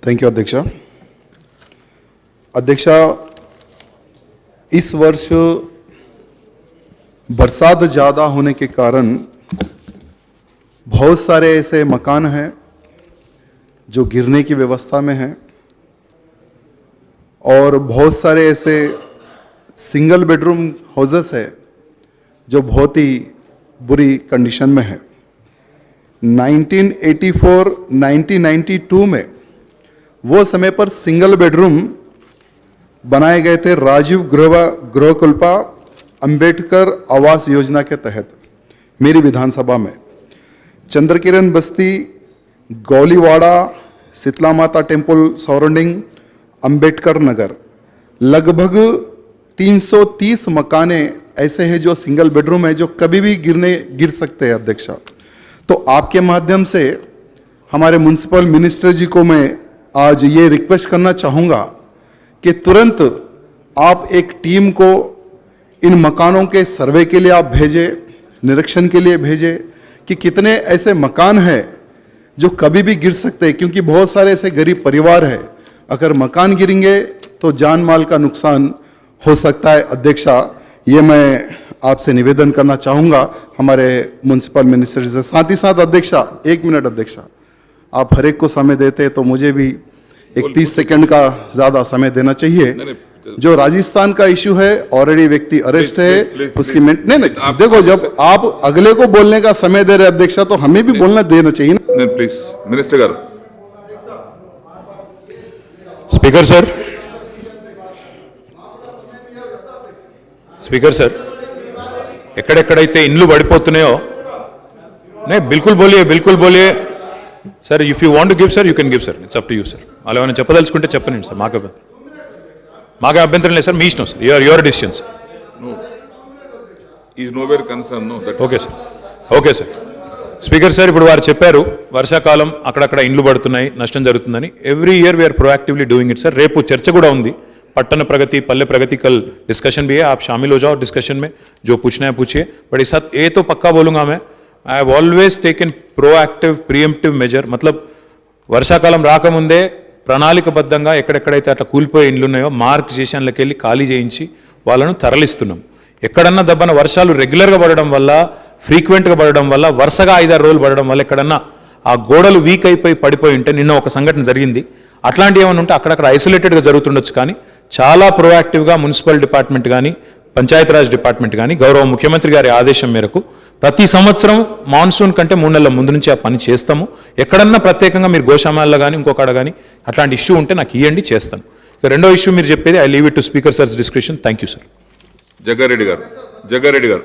Thank you अध्यक्षा। अध्यक्षा, इस वर्ष बरसात ज़्यादा होने के कारण बहुत सारे ऐसे मकान हैं जो गिरने की व्यवस्था में हैं और बहुत सारे ऐसे सिंगल बेडरूम हाउसेस है जो बहुत ही बुरी कंडीशन में है। 1984, 1992 में वो समय पर सिंगल बेडरूम बनाए गए थे राजीव गृहकल्पा अंबेडकर आवास योजना के तहत मेरी विधानसभा में। चंद्रकिरण बस्ती, गौलीवाड़ा, शीतला माता टेम्पल सराउंडिंग, अंबेडकर नगर, लगभग 330 मकाने ऐसे हैं जो सिंगल बेडरूम है जो कभी भी गिर सकते हैं। अध्यक्षा, तो आपके माध्यम से हमारे म्युनिसिपल मिनिस्टर जी को मैं आज ये रिक्वेस्ट करना चाहूँगा कि तुरंत आप एक टीम को इन मकानों के सर्वे के लिए आप भेजें, निरीक्षण के लिए भेजें कि कितने ऐसे मकान हैं जो कभी भी गिर सकते हैं, क्योंकि बहुत सारे ऐसे गरीब परिवार हैं, अगर मकान गिरेंगे तो जान माल का नुकसान हो सकता है। अध्यक्षा, ये मैं आपसे निवेदन करना चाहूँगा हमारे म्युनिसिपल मिनिस्टर से। साथ ही साथ अध्यक्षा, 1 मिनट अध्यक्षा, आप हर एक को समय देते हैं तो मुझे भी 31 सेकंड का ज़्यादा समय देना चाहिए। जो राजस्थान का इशू है, ऑलरेडी व्यक्ति अरेस्ट है, उसकी नहीं देखो, जब आप अगले को बोलने का समय दे रहे अध्यक्षा तो हमें भी बोलना देना चाहिए ना। Please minister garu. Speaker sir, speaker sir, ఎక్కడెక్కడైతే ఇండ్లు పడిపోతున్నాయో బిల్కుల్ बोलिए sir. If you want to give sir, you can give sir, it's up to you sir. అలా ఏమైనా చెప్పదలుచుకుంటే చెప్పండి సార్, మాకు అభ్యంతరం లేదు సార్, మీ ఇష్టం sir, your decision sir. Is nowhere concern no that. Okay sir, okay sir. Speaker sir, ఇప్పుడు వారు చెప్పారు వర్షాకాలం అక్కడక్కడ ఇండ్లు పడుతున్నాయి, నష్టం జరుగుతుందని। Every year we are proactively doing it sir. రేపు చర్చ కూడా ఉంది, पट्टन प्रगति, पल्ले प्रगति, कल डिस्कशन भी है, आप शामिल हो जाओ डिस्कशन में, जो पूछना है पूछिए। बट इस साथ ये तो पक्का बोलूंगा मैं, I have always taken proactive preemptive measure. मतलब వర్షాకాలం రాకముందే ప్రణాళికబద్ధంగా ఎక్కడెక్కడైతే అట్లా కూలిపోయే ఇండ్లు ఉన్నాయో మార్క్ స్టేషన్లకు వెళ్ళి ఖాళీ చేయించి వాళ్ళను తరలిస్తున్నాం। ఎక్కడన్నా దబ్బన వర్షాలు రెగ్యులర్గా పడడం వల్ల, ఫ్రీక్వెంట్గా పడడం వల్ల, వరుసగా 5-6 రోజులు పడడం వల్ల ఎక్కడన్నా ఆ గోడలు వీక్ అయిపోయి పడిపోయి ఉంటే, నిన్న ఒక సంఘటన జరిగింది, అట్లాంటి ఏమైనా ఉంటే అక్కడక్కడ ఐసోలేటెడ్గా జరుగుతుండొచ్చు। కానీ చాలా ప్రోయాక్టివ్గా మున్సిపల్ డిపార్ట్మెంట్ కానీ, పంచాయతీరాజ్ డిపార్ట్మెంట్ కానీ, గౌరవ ముఖ్యమంత్రి గారి ఆదేశం మేరకు ప్రతి సంవత్సరం మాన్సూన్ కంటే 3 నెలల ముందు నుంచి ఆ పని చేస్తాము। ఎక్కడన్నా ప్రత్యేకంగా మీరు గోశామాల్లో కానీ ఇంకొకడ కానీ అట్లాంటి ఇష్యూ ఉంటే నాకు ఇవ్వండి, చేస్తాను। రెండో ఇష్యూ మీరు చెప్పేది, I leave it to speaker sir's description. Thank you sir. Jaggareddy గారు